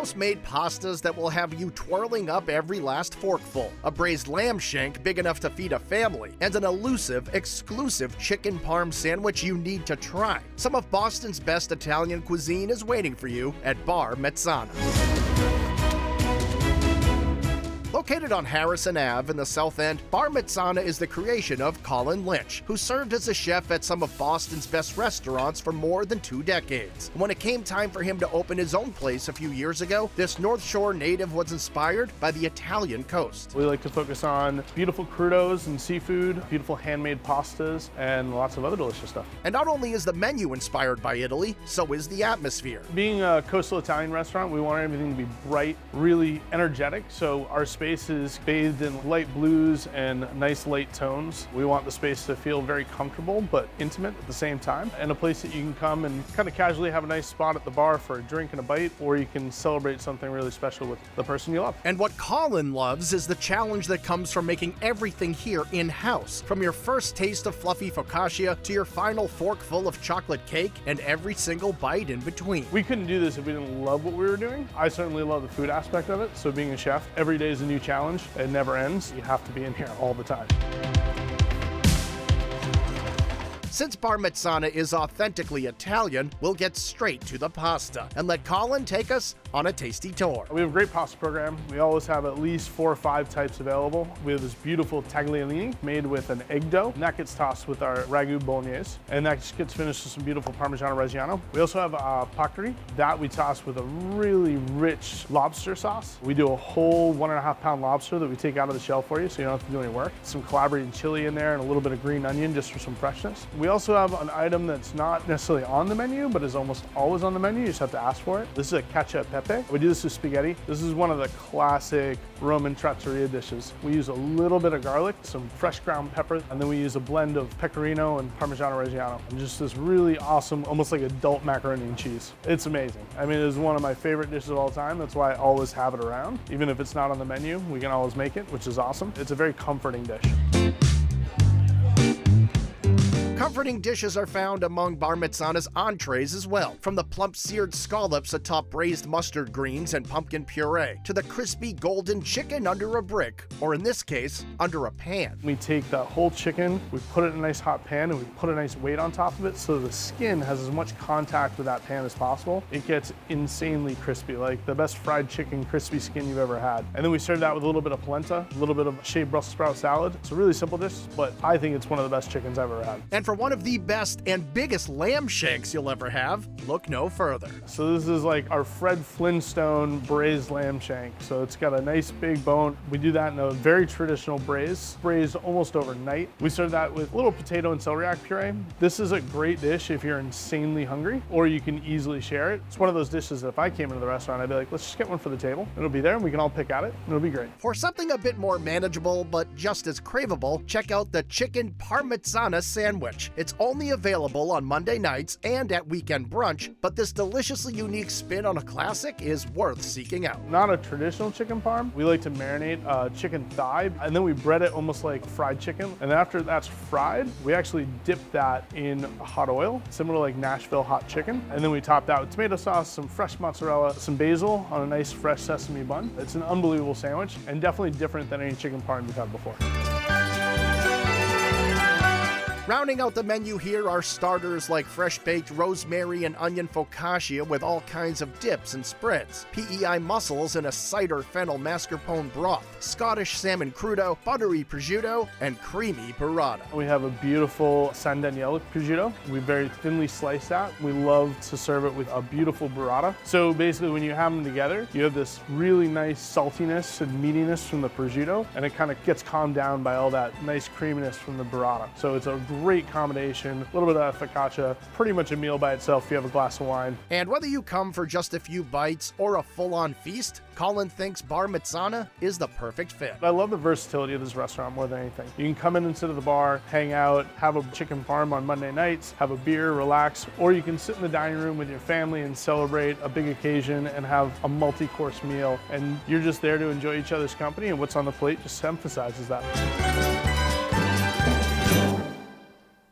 House-made pastas that will have you twirling up every last forkful, a braised lamb shank big enough to feed a family, and an elusive, exclusive chicken parm sandwich you need to try. Some of Boston's best Italian cuisine is waiting for you at Bar Mezzana. Located on Harrison Ave in the South End, Bar Mezzana is the creation of Colin Lynch, who served as a chef at some of Boston's best restaurants for more than 2 decades. When it came time for him to open his own place a few years ago, this North Shore native was inspired by the Italian coast. We like to focus on beautiful crudos and seafood, beautiful handmade pastas, and lots of other delicious stuff. And not only is the menu inspired by Italy, so is the atmosphere. Being a coastal Italian restaurant, we want everything to be bright, really energetic, so our space is bathed in light blues and nice light tones. We want the space to feel very comfortable but intimate at the same time, and a place that you can come and kind of casually have a nice spot at the bar for a drink and a bite, or you can celebrate something really special with the person you love. And what Colin loves is the challenge that comes from making everything here in-house, from your first taste of fluffy focaccia to your final forkful of chocolate cake and every single bite in between. We couldn't do this if we didn't love what we were doing. I certainly love the food aspect of it, so being a chef, every day is a new challenge. It never ends. You have to be in here all the time. Since Bar Mezzana is authentically Italian, we'll get straight to the pasta and let Colin take us on a tasty tour. We have a great pasta program. We always have at least 4 or 5 types available. We have this beautiful tagliolini made with an egg dough, and that gets tossed with our ragu bolognese, and that just gets finished with some beautiful Parmigiano Reggiano. We also have paccheri that we toss with a really rich lobster sauce. We do a whole 1.5 pound lobster that we take out of the shell for you, so you don't have to do any work. Some collaborated chili in there and a little bit of green onion just for some freshness. We also have an item that's not necessarily on the menu, but is almost always on the menu. You just have to ask for it. This is a cacio e pepe. We do this with spaghetti. This is one of the classic Roman trattoria dishes. We use a little bit of garlic, some fresh ground pepper, and then we use a blend of pecorino and Parmigiano Reggiano. And just this really awesome, almost like adult macaroni and cheese. It's amazing. I mean, it is one of my favorite dishes of all time. That's why I always have it around. Even if it's not on the menu, we can always make it, which is awesome. It's a very comforting dish. Comforting dishes are found among Bar Mezzana's entrees as well, from the plump seared scallops atop braised mustard greens and pumpkin puree, to the crispy golden chicken under a brick, or in this case, under a pan. We take that whole chicken, we put it in a nice hot pan, and we put a nice weight on top of it so the skin has as much contact with that pan as possible. It gets insanely crispy, like the best fried chicken crispy skin you've ever had. And then we serve that with a little bit of polenta, a little bit of shaved Brussels sprout salad. It's a really simple dish, but I think it's one of the best chickens I've ever had. And for one of the best and biggest lamb shanks you'll ever have, look no further. So this is like our Fred Flintstone braised lamb shank. So it's got a nice big bone. We do that in a very traditional braised almost overnight. We serve that with a little potato and celery puree. This is a great dish if you're insanely hungry, or you can easily share it. It's one of those dishes that if I came into the restaurant, I'd be like, let's just get one for the table. It'll be there and we can all pick at it. It'll be great. For something a bit more manageable, but just as craveable, check out the chicken Parmesana sandwich. It's only available on Monday nights and at weekend brunch, but this deliciously unique spin on a classic is worth seeking out. Not a traditional chicken parm. We like to marinate chicken thigh, and then we bread it almost like fried chicken. And after that's fried, we actually dip that in hot oil, similar to like Nashville hot chicken. And then we top that with tomato sauce, some fresh mozzarella, some basil on a nice fresh sesame bun. It's an unbelievable sandwich, and definitely different than any chicken parm you've had before. Rounding out the menu here are starters like fresh-baked rosemary and onion focaccia with all kinds of dips and spreads, PEI mussels in a cider fennel mascarpone broth, Scottish salmon crudo, buttery prosciutto, and creamy burrata. We have a beautiful San Daniele prosciutto. We very thinly slice that. We love to serve it with a beautiful burrata. So basically when you have them together, you have this really nice saltiness and meatiness from the prosciutto, and it kind of gets calmed down by all that nice creaminess from the burrata. So it's a great combination, a little bit of focaccia, pretty much a meal by itself if you have a glass of wine. And whether you come for just a few bites or a full-on feast, Colin thinks Bar Mezzana is the perfect fit. I love the versatility of this restaurant more than anything. You can come in and sit at the bar, hang out, have a chicken parm on Monday nights, have a beer, relax, or you can sit in the dining room with your family and celebrate a big occasion and have a multi-course meal, and you're just there to enjoy each other's company, and what's on the plate just emphasizes that.